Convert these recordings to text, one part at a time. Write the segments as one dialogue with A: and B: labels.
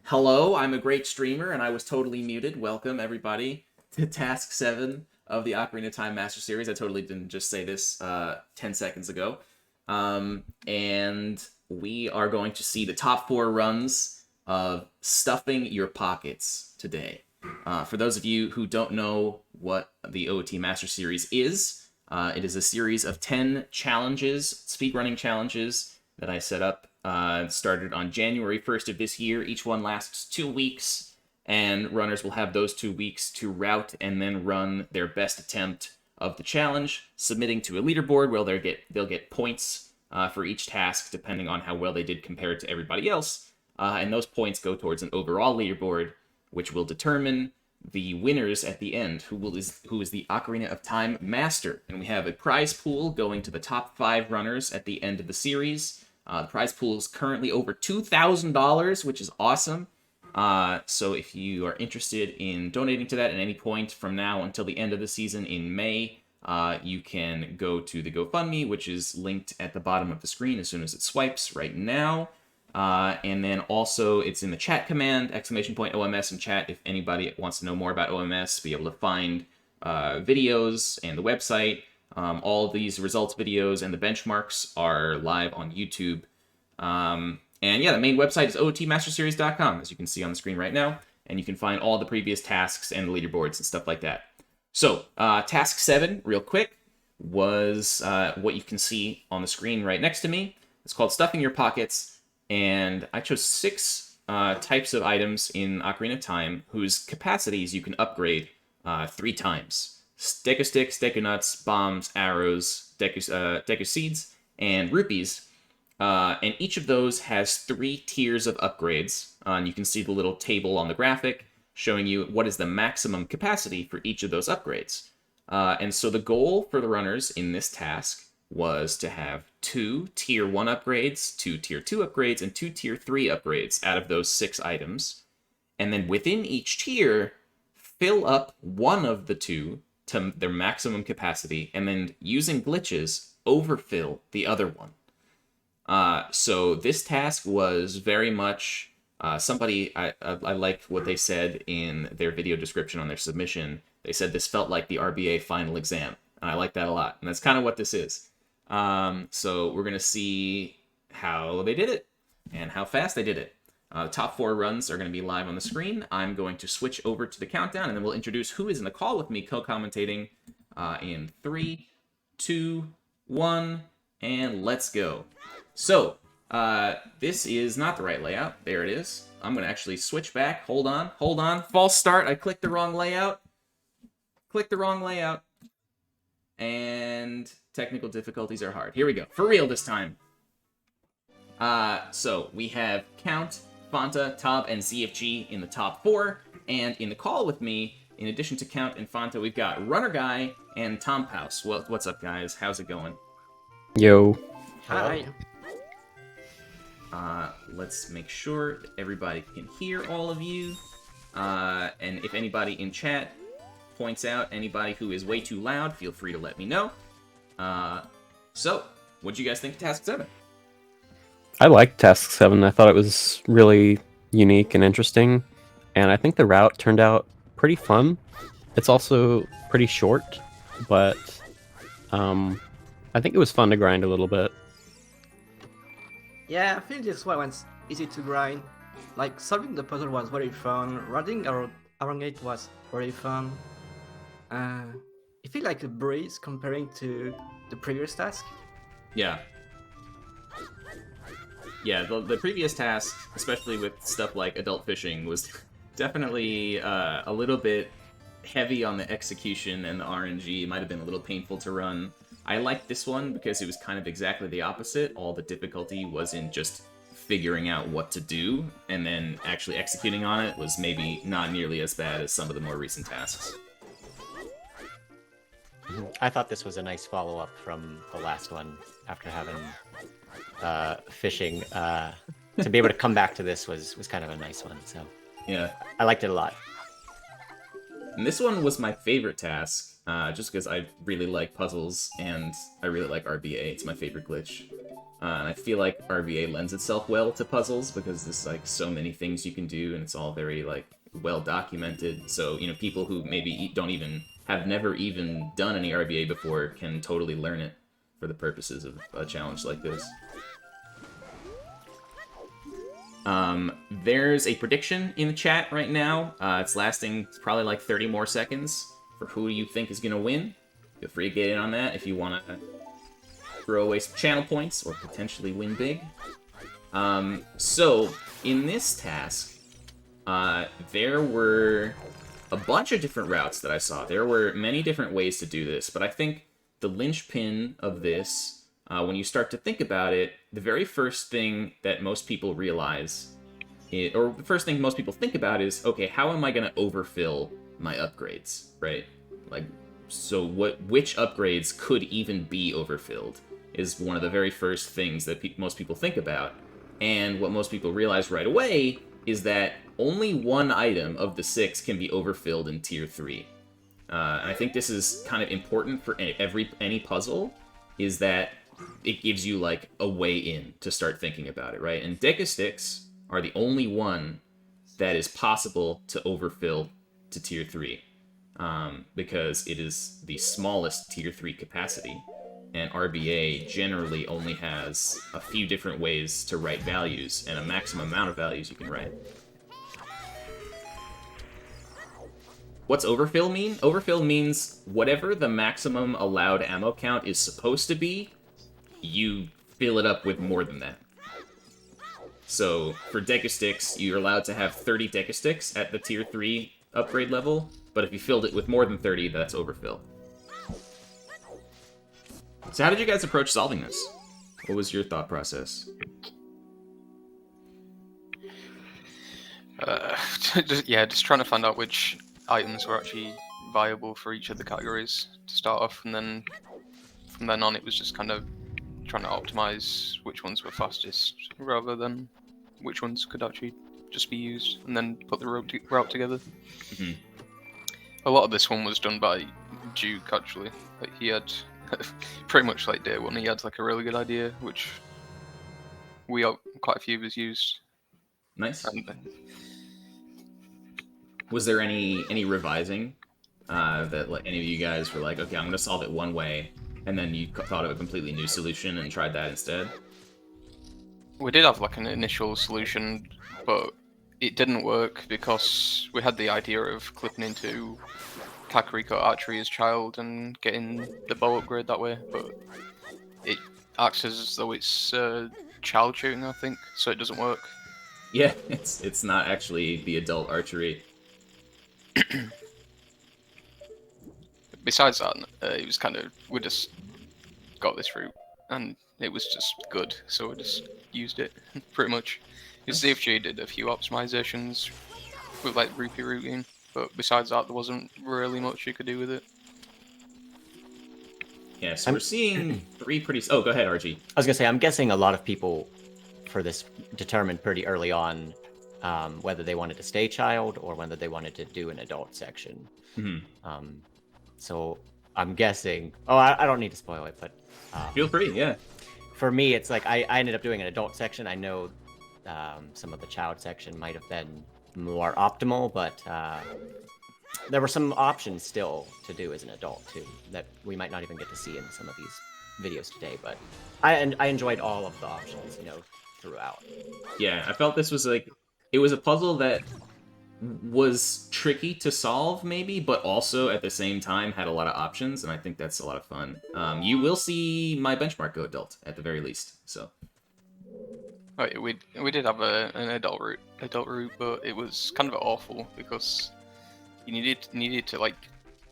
A: Hello, I'm a great streamer, and I was totally muted. Welcome, everybody, to Task 7 of the Ocarina of Time Master Series. I totally didn't just say this 10 seconds ago. And we are going to see the top 4 runs of Stuffing Your Pockets today. For those of you who don't know what the OoT Master Series is, it is a series of 10 challenges, speedrunning challenges, that I set up. Started on January 1st of this year. Each one lasts 2 weeks, and runners will have those 2 weeks to route and then run their best attempt of the challenge, submitting to a leaderboard where they'll get points for each task depending on how well they did compared to everybody else. And those points go towards an overall leaderboard, which will determine the winners at the end, who is the Ocarina of Time Master. And we have a prize pool going to the top 5 runners at the end of the series. The prize pool is currently over $2,000, which is awesome. So if you are interested in donating to that at any point from now until the end of the season in May, you can go to the GoFundMe, which is linked at the bottom of the screen as soon as it swipes right now. And then also it's in the chat command, ! OMS in chat, if anybody wants to know more about OMS, be able to find videos and the website. All of these results videos and the benchmarks are live on YouTube. And yeah, the main website is OOTmasterseries.com, as you can see on the screen right now. And you can find all the previous tasks and the leaderboards and stuff like that. So, task 7, real quick, was what you can see on the screen right next to me. It's called Stuffing Your Pockets. And I chose 6 types of items in Ocarina of Time whose capacities you can upgrade 3 times. Deku Sticks, Deku Nuts, Bombs, Arrows, Deku Seeds, and Rupees. And each of those has 3 tiers of upgrades. And you can see the little table on the graphic showing you what is the maximum capacity for each of those upgrades. And so the goal for the runners in this task was to have 2 Tier 1 upgrades, 2 Tier 2 upgrades, and 2 Tier 3 upgrades out of those 6 items. And then within each tier, fill up one of the 2 to their maximum capacity, and then using glitches, overfill the other one. So this task was very much somebody, I liked what they said in their video description on their submission. They said this felt like the RBA final exam, and I like that a lot. And that's kind of what this is. So we're going to see how they did it and how fast they did it. The top 4 runs are going to be live on the screen. I'm going to switch over to the countdown, and then we'll introduce who is in the call with me co-commentating in 3, 2, 1, and let's go. So, this is not the right layout. There it is. I'm going to actually switch back. Hold on. False start. I clicked the wrong layout. And technical difficulties are hard. Here we go. For real this time. So, we have Count, Fanta, Tob, and ZFG in the top 4, and in the call with me, in addition to Count and Fanta, we've got Runner Guy and Tom House. Well, what's up, guys? How's it going?
B: Yo.
C: Hi.
A: Let's make sure that everybody can hear all of you, and if anybody in chat points out anybody who is way too loud, feel free to let me know. So, what do you guys think of Task 7?
B: I liked Task 7. I thought it was really unique and interesting, and I think the route turned out pretty fun. It's also pretty short, but I think it was fun to grind a little bit.
C: Yeah, I think this one was easy to grind. Like, solving the puzzle was very fun, running around it was very fun. It felt like a breeze comparing to the previous task.
A: Yeah. Yeah, the previous task, especially with stuff like adult fishing, was definitely a little bit heavy on the execution and the RNG. It might have been a little painful to run. I liked this one because it was kind of exactly the opposite. All the difficulty was in just figuring out what to do, and then actually executing on it was maybe not nearly as bad as some of the more recent tasks.
D: I thought this was a nice follow-up from the last one after having fishing. To be able to come back to this was kind of a nice one, so
A: Yeah.
D: I liked it a lot.
A: And this one was my favorite task, just because I really like puzzles, and I really like RBA. It's my favorite glitch. I feel like RVA lends itself well to puzzles because there's like so many things you can do, and it's all very like well documented. So people who maybe don't even have never even done any RVA before can totally learn it for the purposes of a challenge like this. There's a prediction in the chat right now. It's lasting probably like 30 more seconds for who you think is gonna win. Feel free to get in on that if you want to throw away some channel points or potentially win big. So, in this task, there were a bunch of different routes that I saw. There were many different ways to do this, but I think the linchpin of this, when you start to think about it, the very first thing that most people realize, or the first thing most people think about is, okay, how am I going to overfill my upgrades, right? Like, so which upgrades could even be overfilled is one of the very first things that most people think about. And what most people realize right away is that only one item of the 6 can be overfilled in Tier 3. And I think this is kind of important for any puzzle, is that it gives you, like, a way in to start thinking about it, right? And Deca Sticks are the only one that is possible to overfill to Tier 3. Because it is the smallest Tier 3 capacity, and RBA generally only has a few different ways to write values, and a maximum amount of values you can write. What's overfill mean? Overfill means whatever the maximum allowed ammo count is supposed to be, you fill it up with more than that. So, for Deca Sticks, you're allowed to have 30 Deca Sticks at the Tier 3 upgrade level, but if you filled it with more than 30, that's overfill. So how did you guys approach solving this? What was your thought process?
E: Just trying to find out which items were actually viable for each of the categories to start off, and then from then on it was just kind of trying to optimize which ones were fastest rather than which ones could actually just be used, and then put the route together.
A: Mm-hmm.
E: A lot of this one was done by Duke, actually. Like, he had, pretty much like day one, he had like a really good idea, which quite a few of us used.
A: Nice.
E: And,
A: was there any revising that like any of you guys were like, okay, I'm gonna solve it one way, and then you thought of a completely new solution and tried that instead?
E: we did have like an initial solution, but it didn't work because we had the idea of clipping into Kakariko Archery as child and getting the bow upgrade that way, but it acts as though it's child shooting, I think, so it doesn't work.
A: Yeah, it's not actually the adult archery.
E: Besides that, it was kind of, we just got this route and it was just good, so we just used it pretty much. His CFG did a few optimizations with like rupee routing, but besides that, there wasn't really much you could do with it.
A: Yeah, so we're seeing 3 pretty... Oh, go ahead, RG.
D: I was gonna say, I'm guessing a lot of people for this determined pretty early on whether they wanted to stay child or whether they wanted to do an adult section.
A: Mm-hmm.
D: So I'm guessing. Oh, I don't need to spoil it, but
A: Feel free, yeah.
D: for me, it's like I ended up doing an adult section. I know some of the child section might have been more optimal, but there were some options still to do as an adult too that we might not even get to see in some of these videos today. But I enjoyed all of the options, throughout.
A: Yeah, I felt this was like... It was a puzzle that was tricky to solve, maybe, but also at the same time had a lot of options, and I think that's a lot of fun. You will see my benchmark go adult, at the very least, so...
E: Oh, yeah, we did have an adult route, but it was kind of awful because you needed to like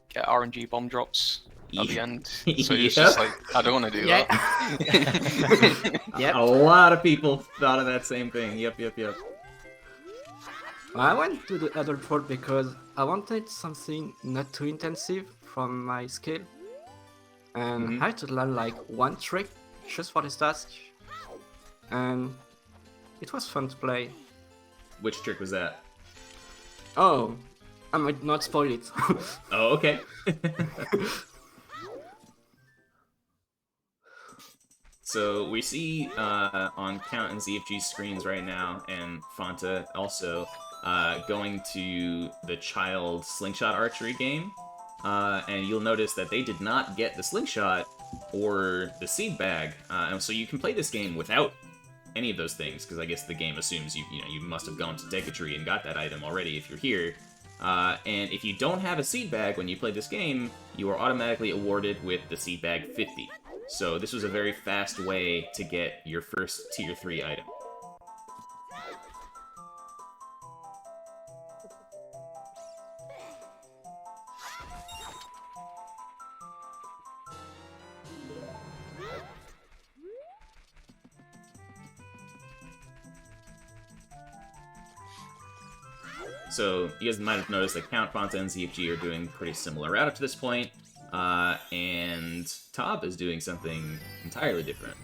E: get RNG bomb drops at the end. So it's just like, I don't want to do that.
C: Yep.
A: A lot of people thought of that same thing. Yep.
C: I went to the adult route because I wanted something not too intensive from my skill, and I had to learn like one trick just for this task, and it was fun to play.
A: Which trick was that?
C: Oh, I might not spoil it.
A: Oh, okay. So we see on Count and ZFG screens right now, and Fanta also, going to the child slingshot archery game. And you'll notice that they did not get the slingshot or the seed bag. And so you can play this game without any of those things, because I guess the game assumes you must have gone to Decatree and got that item already if you're here. And if you don't have a seed bag when you play this game, you are automatically awarded with the seed bag 50. So this was a very fast way to get your first tier 3 item. So you guys might have noticed that Count, Fanta, and ZFG are doing pretty similar route up to this point, and Tob is doing something entirely different.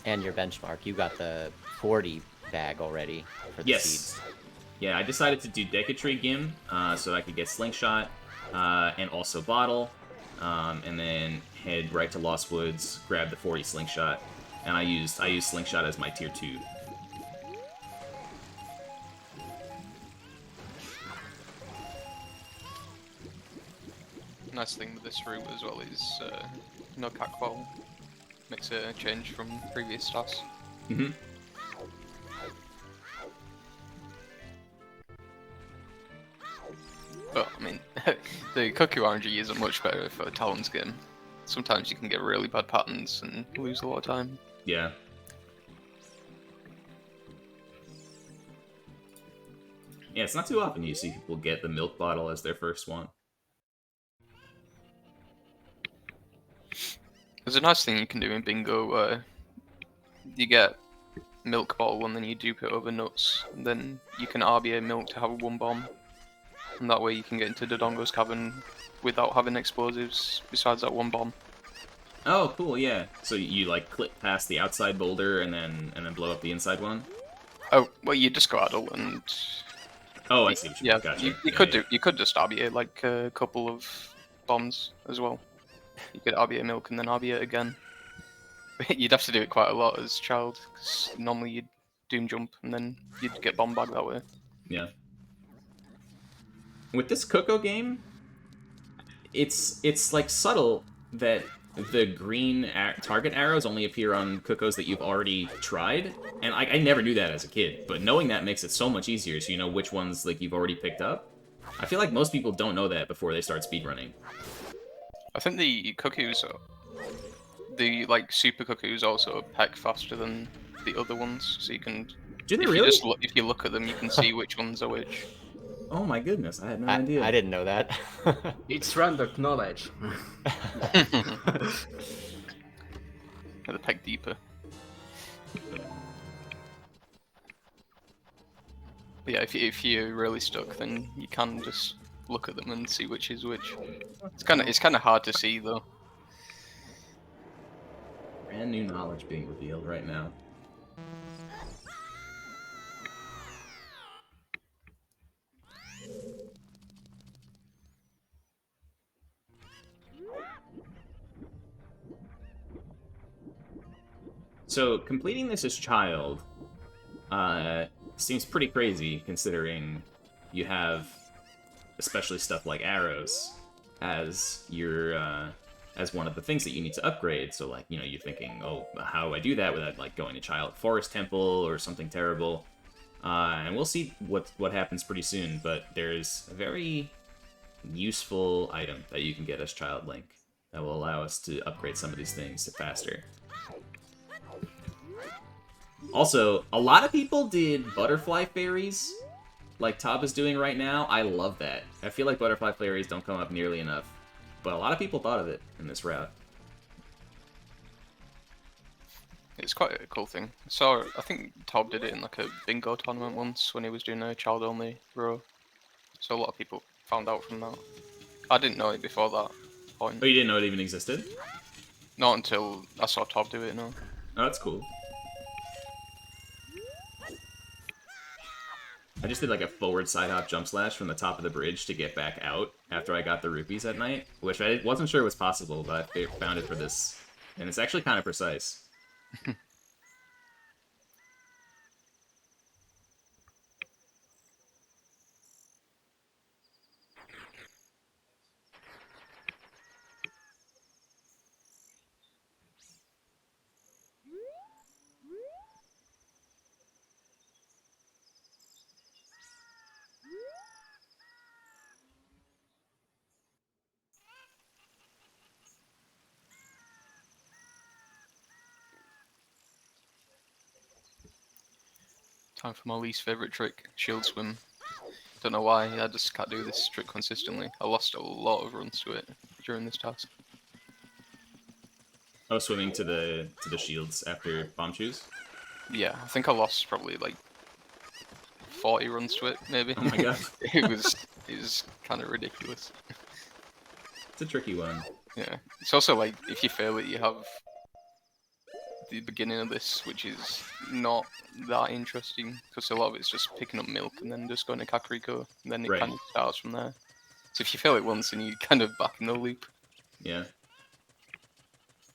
D: And your benchmark, you got the 40 bag already for the
A: Yes.
D: seeds.
A: Yeah, I decided to do Decatree Gim, so I could get Slingshot, and also Bottle, and then head right to Lost Woods, grab the 40 Slingshot, and I used Slingshot as my tier 2.
E: Nice thing with this route as well is no Cacball. Makes a change from previous stats.
A: Mm-hmm.
E: But, I mean, the Cuckoo RNG isn't much better for a Talon's game. Sometimes you can get really bad patterns and lose a lot of time.
A: Yeah. Yeah, it's not too often you see people get the milk bottle as their first one.
E: There's a nice thing you can do in bingo where you get milk bottle and then you dupe it over nuts, and then you can RBA milk to have one bomb, and that way you can get into Dodongo's cavern without having explosives besides that one bomb.
A: Oh, cool, yeah. So you like clip past the outside boulder and then blow up the inside one?
E: Oh, well, you just go adult and
A: Oh, I see what you
E: yeah,
A: mean. Gotcha.
E: you
A: Yeah,
E: could
A: yeah.
E: you could just RBA like a couple of bombs as well. You could RBA milk and then RBA it again. You'd have to do it quite a lot as a child, because normally you'd doom jump and then you'd get bomb bag that way.
A: Yeah. With this Coco game, it's like subtle that the green target arrows only appear on Cocos that you've already tried, and I never knew that as a kid, but knowing that makes it so much easier, so you know which ones like you've already picked up. I feel like most people don't know that before they start speedrunning.
E: I think the cuckoos, the like super cuckoos, also peck faster than the other ones, so you can.
A: Do they
E: if
A: really?
E: You just if you look at them, you can see which ones are which.
A: Oh my goodness, I had no idea.
D: I didn't know that.
C: It's random knowledge.
E: The peck deeper. But yeah, if you're really stuck, then you can just look at them and see which is which. It's kind of hard to see though.
A: Brand new knowledge being revealed right now. So, completing this as child seems pretty crazy, considering you have, especially stuff like arrows, as your as one of the things that you need to upgrade. So, like, you know, you're thinking, oh, how do I do that without like going to Child Forest Temple or something terrible? And we'll see what happens pretty soon. But there's a very useful item that you can get as Child Link that will allow us to upgrade some of these things faster. Also, a lot of people did butterfly fairies, like Tob is doing right now. I love that. I feel like butterfly fairies don't come up nearly enough, but a lot of people thought of it in this route.
E: It's quite a cool thing. So I think Tob did it in like a bingo tournament once when he was doing a child-only row. So a lot of people found out from that. I didn't know it before that point.
A: Oh, you didn't know it even existed?
E: Not until I saw Tob do it, no.
A: Oh, that's cool. I just did like a forward side hop jump slash from the top of the bridge to get back out after I got the rupees at night, which I wasn't sure was possible, but I found it for this. And it's actually kind of precise.
E: Time for my least favorite trick, shield swim. Don't know why, I just can't do this trick consistently. I lost a lot of runs to it during this task.
A: Oh, swimming to the shields after bomb shoes?
E: Yeah, I think I lost probably like 40 runs to it, maybe.
A: Oh my god.
E: it was kind of ridiculous.
A: It's a tricky one.
E: Yeah, it's also like if you fail it, you have the beginning of this, which is not that interesting because a lot of it's just picking up milk and then just going to Kakariko, and then it
A: Right.
E: kind of starts from there. So if you fail it once, then you kind of back in the loop.
A: Yeah.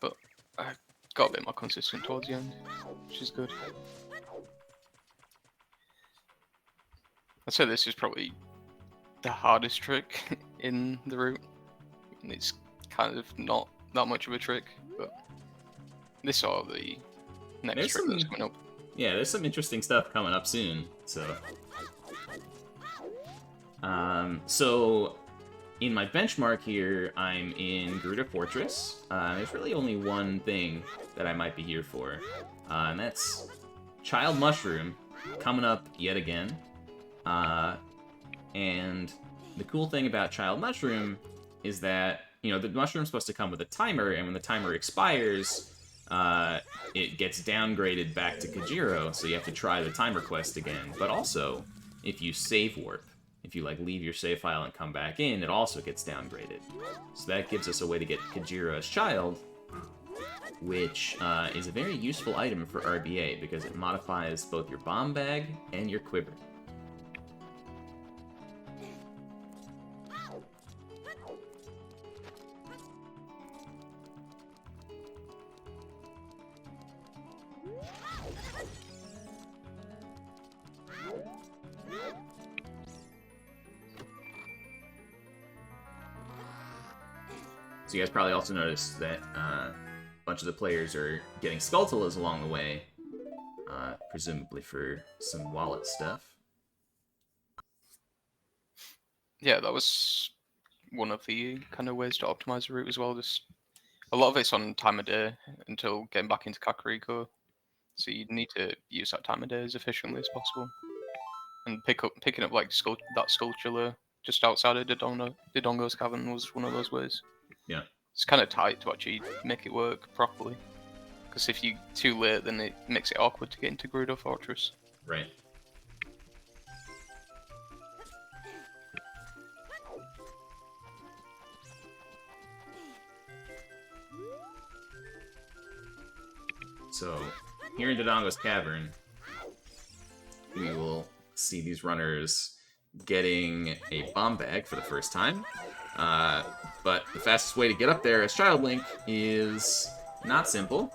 E: But I got a bit more consistent towards the end, which is good. I'd say this is probably the hardest trick in the route. And it's kind of not that much of a trick, but this or the next
A: There's
E: trick that's
A: some-
E: coming up.
A: Yeah, there's some interesting stuff coming up soon, so... So, in my benchmark here, I'm in Garuda Fortress. There's really only one thing that I might be here for, and that's Child Mushroom coming up yet again. And the cool thing about Child Mushroom is that, you know, the mushroom's supposed to come with a timer, and when the timer expires, it gets downgraded back to Kajiro, so you have to try the timer quest again. But also, if you save warp, if you like leave your save file and come back in, it also gets downgraded. So that gives us a way to get Kajiro as Child, which is a very useful item for RBA because it modifies both your bomb bag and your quiver. So you guys probably also noticed that a bunch of the players are getting Skulltulas along the way, presumably for some wallet stuff.
E: Yeah, that was one of the kind of ways to optimize the route as well. Just a lot of it's on time of day until getting back into Kakariko, so you need to use that time of day as efficiently as possible, and picking up like that Skulltula just outside of Dodongo's cavern was one of those ways.
A: Yeah.
E: It's kind of tight to actually make it work properly, because if you're too late, then it makes it awkward to get into Gerudo Fortress.
A: Right. So, here in Dodongo's Cavern, we will see these runners getting a bomb bag for the first time. But the fastest way to get up there as Child Link is not simple.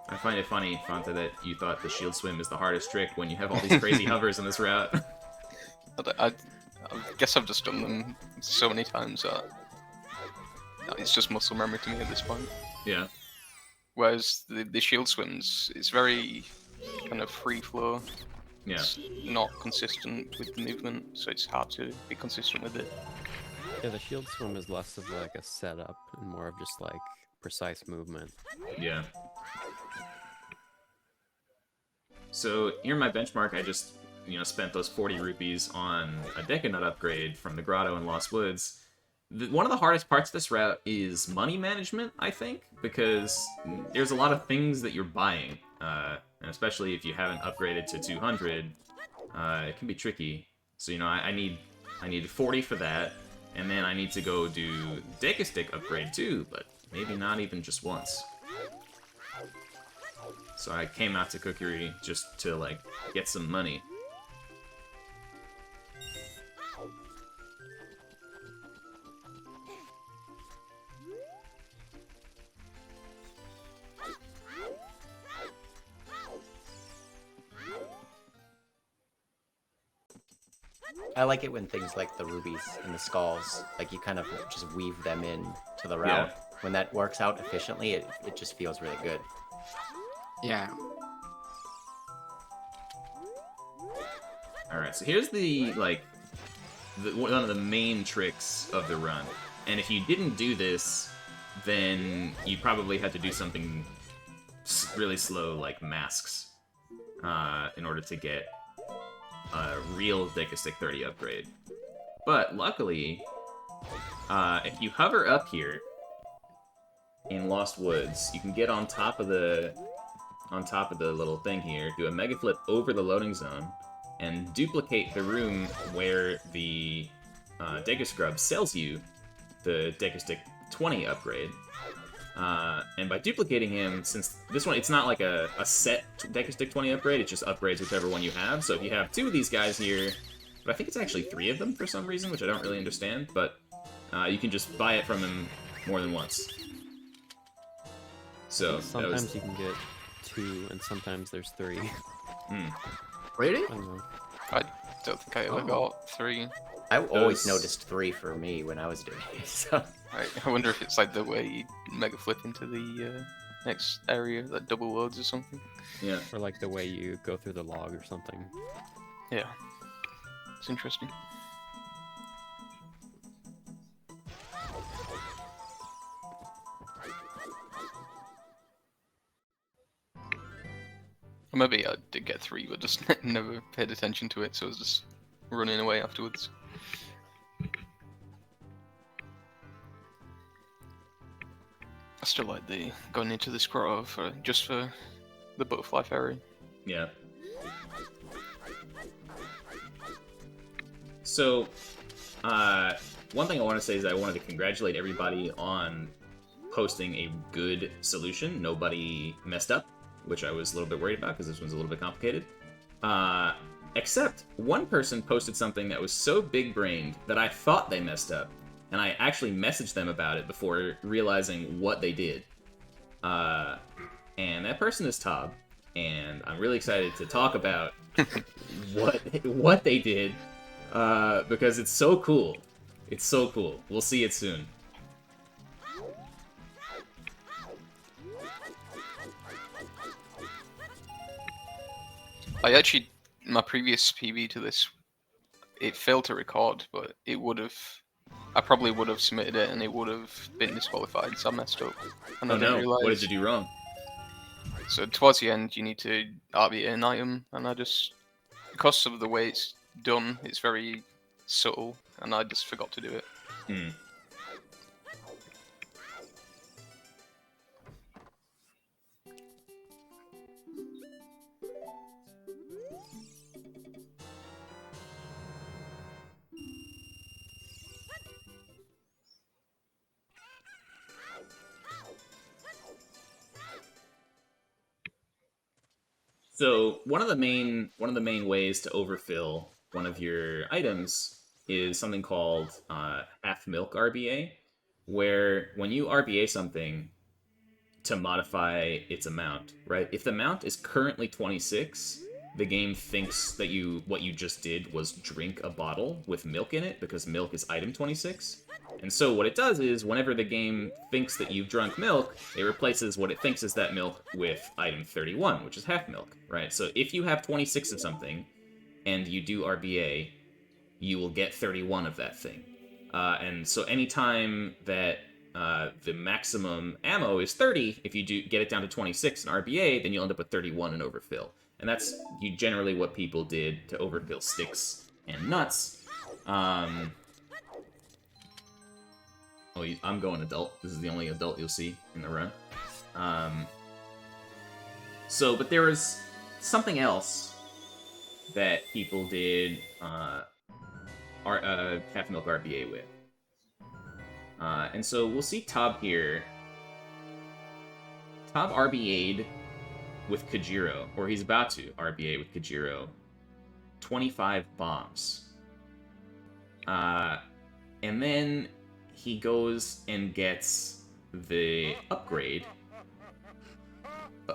A: I find it funny, Fanta, that you thought the shield swim is the hardest trick when you have all these crazy hovers in this route.
E: I guess I've just done them so many times that it's just muscle memory to me at this point.
A: Yeah.
E: Whereas the shield swims, it's very kind of free flow.
A: Yeah.
E: It's not consistent with the movement, so it's hard to be consistent with it.
B: Yeah, the shield swim is less of like a setup and more of just like precise movement.
A: Yeah. So here in my benchmark, I just, spent those 40 rupees on a Decanut upgrade from the Grotto in Lost Woods. One of the hardest parts of this route is money management, I think, because there's a lot of things that you're buying, and especially if you haven't upgraded to 200, it can be tricky. So, I need 40 for that, and then I need to go do Deca Stick upgrade too, but maybe not even just once. So I came out to Kukuri just to, get some money.
D: I like it when things like the rubies and the skulls, like you kind of just weave them in to the route. When that works out efficiently, it just feels really good.
C: Yeah.
A: All right, so here's the one of the main tricks of the run. And if you didn't do this, then you probably had to do something really slow, like masks, in order to get a real Stick 30 upgrade. But luckily, if you hover up here in Lost Woods, you can get on top of the little thing here, do a mega flip over the loading zone, and duplicate the room where the Deku Scrub sells you the Deku Stick 20 upgrade. And by duplicating him, since this one, it's not like a set Deku Stick 20 upgrade, it just upgrades whichever one you have. So if you have 2 of these guys here, but I think it's actually 3 of them for some reason, which I don't really understand, but you can just buy it from him more than once. So
B: Sometimes you can get 2, and sometimes there's 3.
C: Really?
B: I don't know.
E: I don't think I ever got 3.
D: I always noticed 3 for me when I was doing it. So
E: I wonder if it's like the way you mega flip into the next area, that double loads or something.
A: Yeah.
B: Or like the way you go through the log or something.
E: Yeah. It's interesting. Or maybe I did get 3, but just never paid attention to it, so I was just running away afterwards. I still like the going into this grotto just for the butterfly fairy.
A: Yeah. So, one thing I want to say is I wanted to congratulate everybody on posting a good solution. Nobody messed up, which I was a little bit worried about because this one's a little bit complicated. Except one person posted something that was so big-brained that I thought they messed up, and I actually messaged them about it before realizing what they did. And that person is Tob, and I'm really excited to talk about what they did, because it's so cool. It's so cool. We'll see it soon.
E: I actually, my previous PB to this, it failed to record, but it would have, I probably would have submitted it and it would have been disqualified, so I messed up. And
A: Oh
E: I didn't
A: no,
E: realize.
A: what did you do wrong?
E: So towards the end, you need to RBA an item, and I just, because of the way it's done, it's very subtle, and I just forgot to do it.
A: So one of the main ways to overfill one of your items is something called half milk RBA, where when you RBA something to modify its amount, right? If the amount is currently 26, the game thinks that what you just did was drink a bottle with milk in it, because milk is item 26. And so what it does is, whenever the game thinks that you've drunk milk, it replaces what it thinks is that milk with item 31, which is half milk, right? So if you have 26 of something, and you do RBA, you will get 31 of that thing. And so anytime that the maximum ammo is 30, if you do get it down to 26 in RBA, then you'll end up with 31 in overfill. And that's generally what people did to overfill sticks and nuts. I'm going adult. This is the only adult you'll see in the run. But there was something else that people did half milk RBA with. And so we'll see Tob here. Tob RBA'd with Kajiro, or he's about to RBA with Kajiro, 25 bombs. And then he goes and gets the upgrade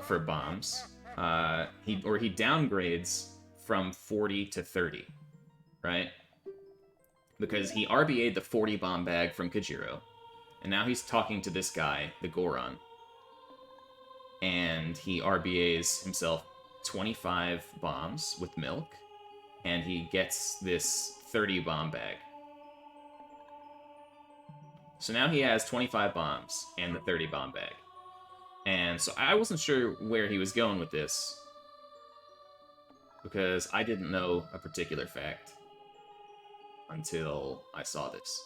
A: for bombs. He downgrades from 40 to 30, right? because he RBA'd the 40 bomb bag from Kajiro, and now he's talking to this guy, the Goron, and he RBAs himself 25 bombs with milk, and he gets this 30 bomb bag. So now he has 25 bombs and the 30 bomb bag. And so I wasn't sure where he was going with this, because I didn't know a particular fact until I saw this.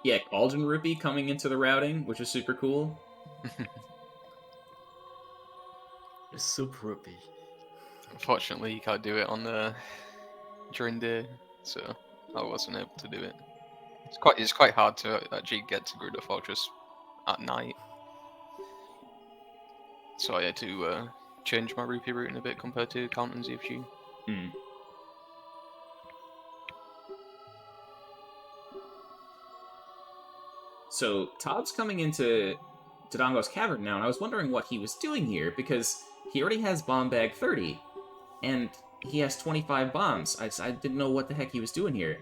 A: Yeah, Cauldron Rupee coming into the routing, which is super cool.
C: The soup rupee.
E: Unfortunately, you can't do it on the during day, so I wasn't able to do it. It's quite hard to actually get to Gerudo Fortress at night, so I had to change my rupee routing a bit compared to Count and ZFG.
A: Hmm. So Todd's coming into Dodongo's Cavern now, and I was wondering what he was doing here, because he already has bomb bag 30, and he has 25 bombs. I didn't know what the heck he was doing here.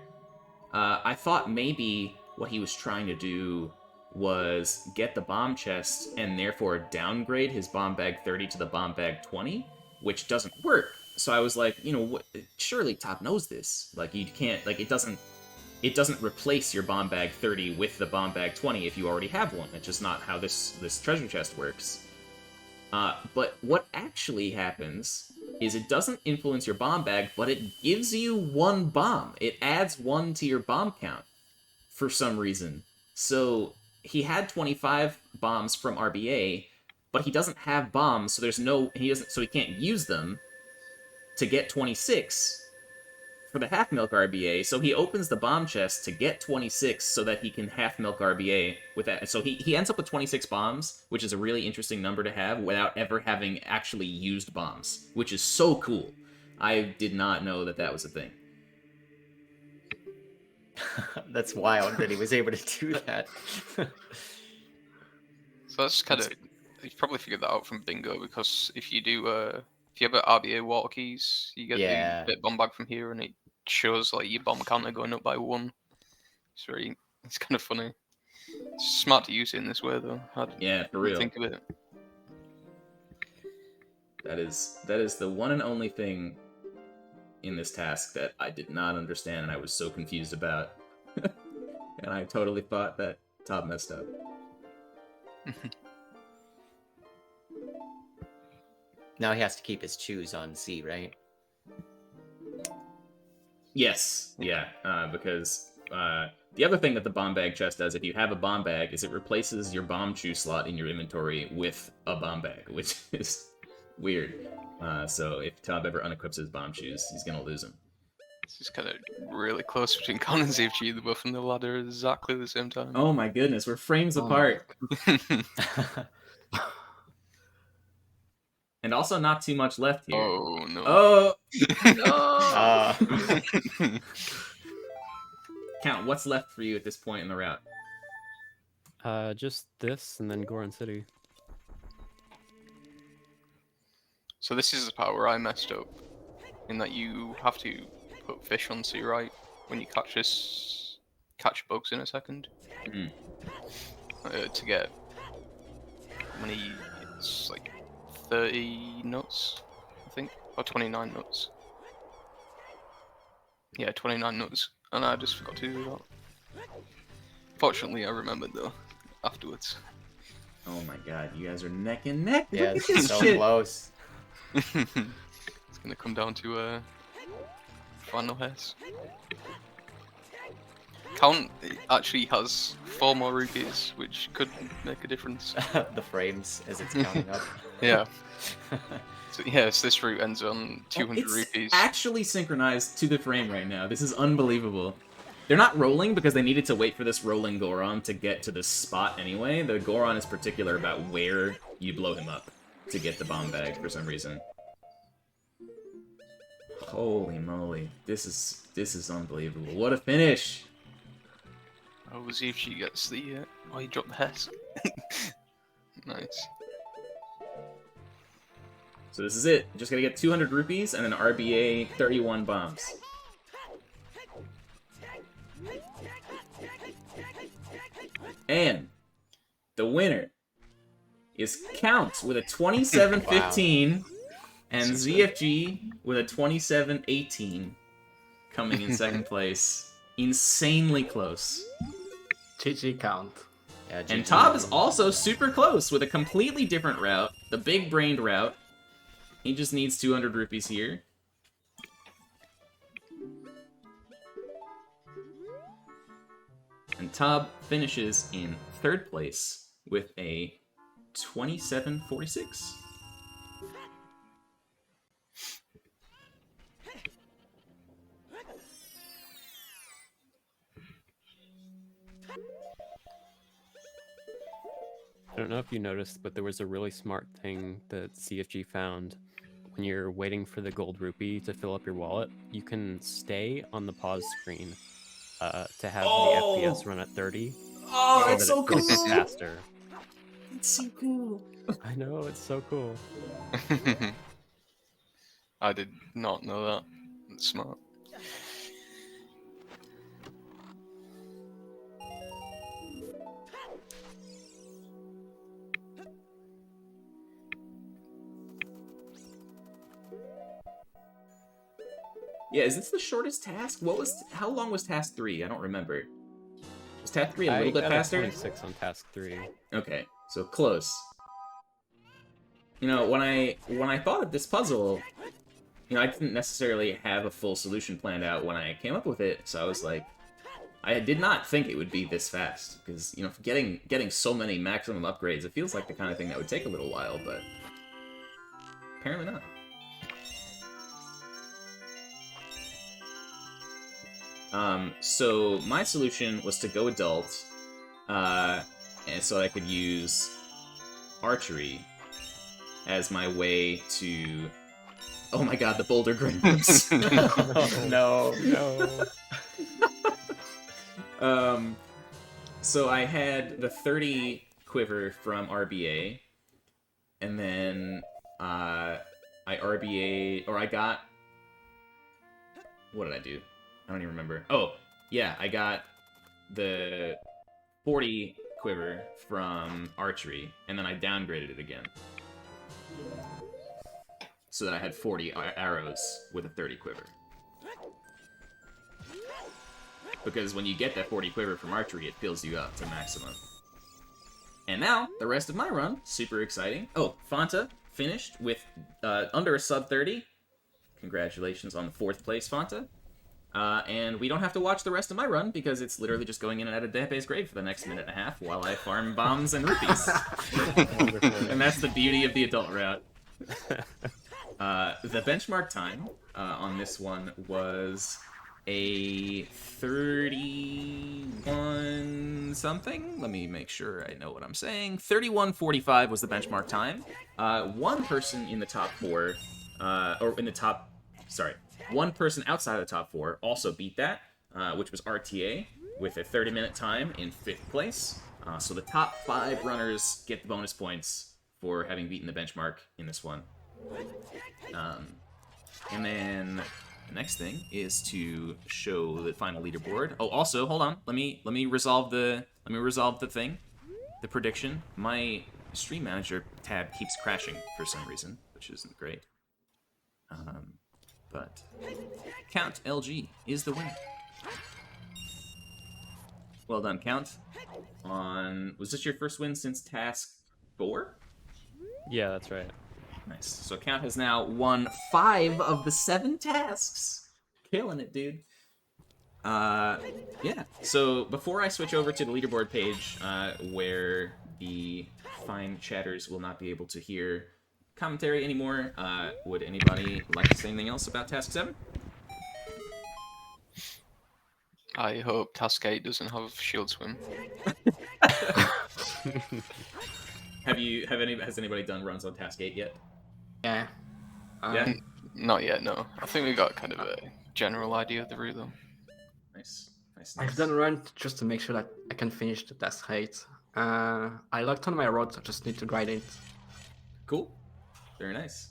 A: I thought maybe what he was trying to do was get the bomb chest and therefore downgrade his bomb bag 30 to the bomb bag 20, which doesn't work. So I was like, surely Todd knows this. Like, you can't, like, it doesn't replace your bomb bag 30 with the bomb bag 20 if you already have one. It's just not how this treasure chest works. But what actually happens is it doesn't influence your bomb bag, but it gives you 1 bomb. It adds 1 to your bomb count for some reason. So he had 25 bombs from RBA, but he doesn't have bombs, so he can't use them to get 26 for the half milk RBA. So he opens the bomb chest to get 26 so that he can half milk RBA with that. So he ends up with 26 bombs, which is a really interesting number to have without ever having actually used bombs, which is so cool. I did not know that was a thing.
D: That's wild that he was able to do that.
E: So that's kind of you've probably figured that out from Bingo, because if you do if you have an RBA water keys, you get
D: Yeah.
E: the bit bomb bag from here, and it shows like your bomb counter going up by 1. It's kind of funny. It's smart to use it in this way, though.
A: Yeah, for real.
E: Think of it.
A: That is the one and only thing in this task that I did not understand and I was so confused about. And I totally thought that Todd messed up.
D: Now he has to keep his shoes on C, right?
A: Yes, yeah, because the other thing that the bomb bag chest does, if you have a bomb bag, is it replaces your bomb chew slot in your inventory with a bomb bag, which is weird. So if Todd ever unequips his bomb shoes, he's gonna lose them.
E: This is kind of really close between Con and ZFG. They're both on the ladder at exactly the same time.
A: Oh my goodness, we're frames apart. And also not too much left here.
E: Oh no.
A: Oh!
D: No!
A: Count, what's left for you at this point in the route?
B: Just this, and then Goron City.
E: So this is the part where I messed up, in that you have to put fish on sea right when you catch bugs in a second. To get many, it's like 30 nuts, I think, or 29 nuts. Yeah, 29 nuts, and I just forgot to do that. Fortunately, I remembered though afterwards.
A: Oh my god, you guys are neck and neck.
D: Yeah,
A: Look
D: this
A: at
D: is
A: this
D: so
A: shit.
D: close.
E: It's gonna come down to final hits. Count actually has 4 more rupees, which could make a difference.
D: The frames as it's counting up.
E: Yeah. So yes, this route ends on 200
A: It's
E: rupees.
A: actually synchronized to the frame right now. This is unbelievable. They're not rolling because they needed to wait for this rolling Goron to get to this spot anyway. The Goron is particular about where you blow him up to get the bomb bag for some reason. Holy moly. This is unbelievable. What a finish!
E: Oh, we'll see if she gets the... oh, he dropped the Hess. Nice.
A: So this is it. Just gotta get 200 rupees and an RBA 31 bombs. And the winner is Count with a 27-15 and ZFG with a 27-18 coming in second place. Insanely close.
C: GG Count.
D: Yeah,
A: And
D: GG.
A: Tob is also super close with a completely different route, the big-brained route. He just needs 200 rupees here. And Tob finishes in third place with a 27-46.
B: I don't know if you noticed, but there was a really smart thing that CFG found. When you're waiting for the gold rupee to fill up your wallet, you can stay on the pause screen to have
A: Oh!
B: the FPS run at 30.
A: Oh, that's
B: that
A: so
B: it goes
A: cool!
B: faster.
A: That's so cool.
B: I know, it's so cool.
E: I did not know that. That's smart.
A: Yeah, is this the shortest task? How long was task 3? I don't remember. Was task 3 a little bit
B: got a
A: faster?
B: 26 on task 3.
A: Okay, so close. You know, when I thought of this puzzle, you know, I didn't necessarily have a full solution planned out when I came up with it, so I was like, I did not think it would be this fast, because, you know, getting so many maximum upgrades, it feels like the kind of thing that would take a little while, but apparently not. So my solution was to go adult, and so I could use archery as my way to... Oh my god, the boulder grabs.
B: No, no.
A: So I had the 30 quiver from RBA, and then I RBA, or I got... What did I do? I don't even remember. Oh, yeah, I got the 40 quiver from archery, and then I downgraded it again. So that I had 40 arrows with a 30 quiver. Because when you get that 40 quiver from archery, it fills you up to maximum. And now, the rest of my run, super exciting. Oh, Fanta finished with under a sub 30. Congratulations on the 4th place, Fanta. And we don't have to watch the rest of my run, because it's literally just going in and out of Depe's grave for the next minute and a half while I farm bombs and rupees. And that's the beauty of the adult route. The benchmark time on this one was a 31 something. Let me make sure I know what I'm saying. 31:45 was the benchmark time. One person in the top 4, or in the top, sorry, one person outside of the top 4 also beat that, which was RTA with a 30-minute time in 5th place. So the top 5 runners get the bonus points for having beaten the benchmark in this one. And then the next thing is to show the final leaderboard. Oh, also, hold on. Let me resolve the thing, the prediction. My stream manager tab keeps crashing for some reason, which isn't great. But Count LG is the winner. Well done, Count. Was this your first win since task 4?
B: Yeah, that's right.
A: Nice. So Count has now won 5 of the 7 tasks. Killing it, dude. Yeah. So before I switch over to the leaderboard page, where the fine chatters will not be able to hear commentary anymore, would anybody like to say anything else about Task 7?
E: I hope Task 8 doesn't have Shield Swim.
A: Has anybody done runs on Task 8 yet?
C: Yeah.
A: Yeah?
E: Not yet, no. I think we got kind of a general idea of the route, though.
A: Nice.
C: I've done a run just to make sure that I can finish the task 8. I locked on my road, so I just need to grind it.
A: Cool. Very nice.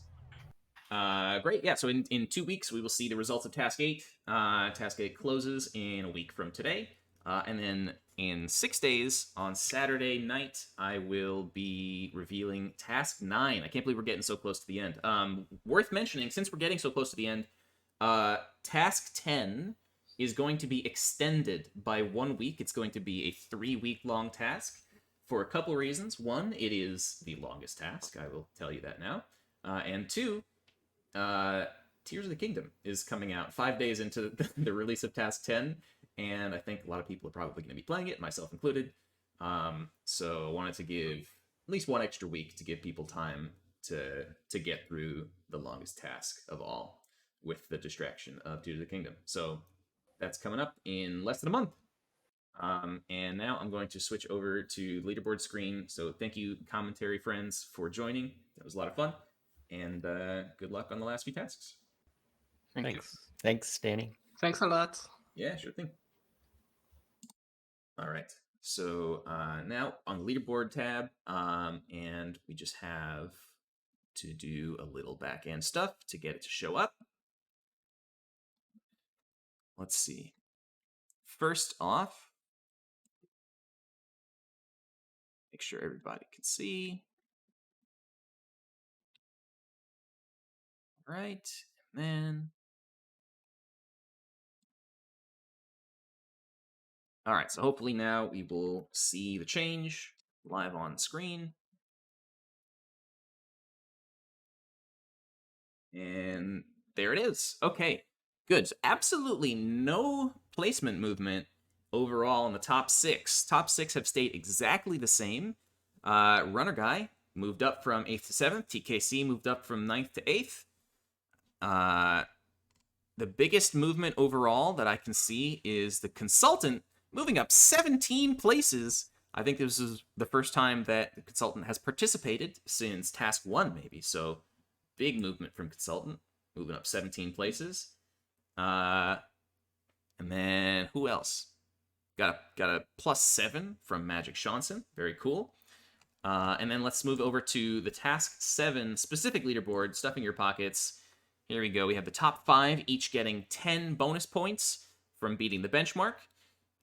A: Great. Yeah. So in 2 weeks, we will see the results of Task 8. Task 8 closes in a week from today. And then in 6 days, on Saturday night, I will be revealing Task 9. I can't believe we're getting so close to the end. Worth mentioning, since we're getting so close to the end, Task 10 is going to be extended by 1 week. It's going to be a 3-week long task for a couple reasons. One, it is the longest task. I will tell you that now. And two, Tears of the Kingdom is coming out 5 days into the release of Task 10, and I think a lot of people are probably going to be playing it, myself included. So I wanted to give at least 1 extra week to give people time to get through the longest task of all with the distraction of Tears of the Kingdom. So that's coming up in less than a month. And now I'm going to switch over to leaderboard screen. So thank you, commentary friends, for joining. That was a lot of fun. And good luck on the last few tasks.
E: Thank you.
B: Thanks.
D: Thanks, Danny.
C: Thanks a lot.
A: Yeah, sure thing. All right. So now on the leaderboard tab, and we just have to do a little back end stuff to get it to show up. Let's see. First off, make sure everybody can see. All right. And then. All right. So hopefully now we will see the change live on screen. And there it is. Okay, good. So absolutely no placement movement overall in the top 6. Top 6 have stayed exactly the same. Runner Guy moved up from 8th to 7th. TKC moved up from 9th to 8th. The biggest movement overall that I can see is the Consultant moving up 17 places. I think this is the first time that the Consultant has participated since Task 1, maybe. So big movement from Consultant, moving up 17 places. And then who else? Got a +7 from Magic Shanson. Very cool. And then let's move over to the Task 7 specific leaderboard, Stuffing Your Pockets. Here we go. We have the top 5, each getting 10 bonus points from beating the benchmark.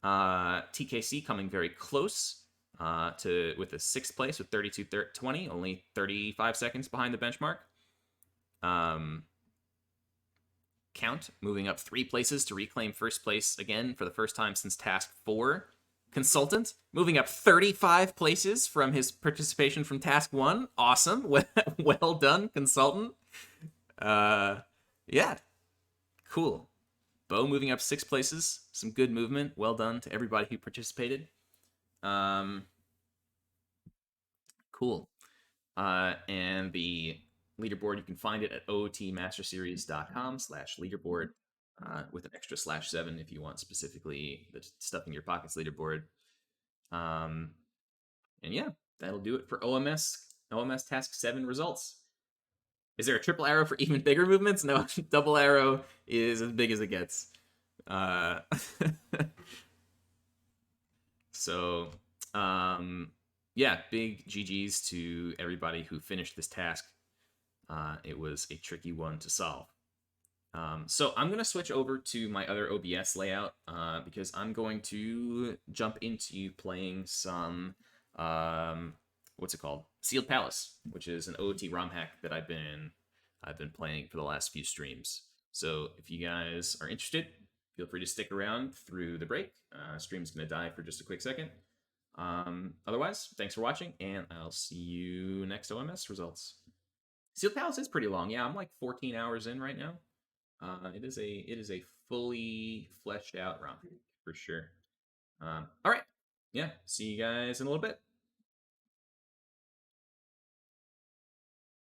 A: TKC coming very close with the 6th place with 32-20, only 35 seconds behind the benchmark. Count moving up 3 places to reclaim first place again for the first time since Task 4. Consultant moving up 35 places from his participation from Task 1. Awesome. Well done, Consultant. Yeah. Cool. Bo moving up 6 places. Some good movement. Well done to everybody who participated. Cool. And the leaderboard, you can find it at ootmasterseries.com/leaderboard with an extra /7 if you want specifically the Stuffing Your Pockets leaderboard. And yeah, that'll do it for OMS Task 7 results. Is there a triple arrow for even bigger movements? No, double arrow is as big as it gets. So, yeah, big GG's to everybody who finished this task. It was a tricky one to solve. So I'm going to switch over to my other OBS layout because I'm going to jump into playing some, what's it called? Sealed Palace, which is an OoT ROM hack that I've been playing for the last few streams. So if you guys are interested, feel free to stick around through the break. Stream's going to die for just a quick second. Otherwise, thanks for watching, and I'll see you next OMS results. Sealed Palace is pretty long. Yeah, I'm like 14 hours in right now. It is a fully fleshed out ROM for sure. All right. Yeah, see you guys in a little bit.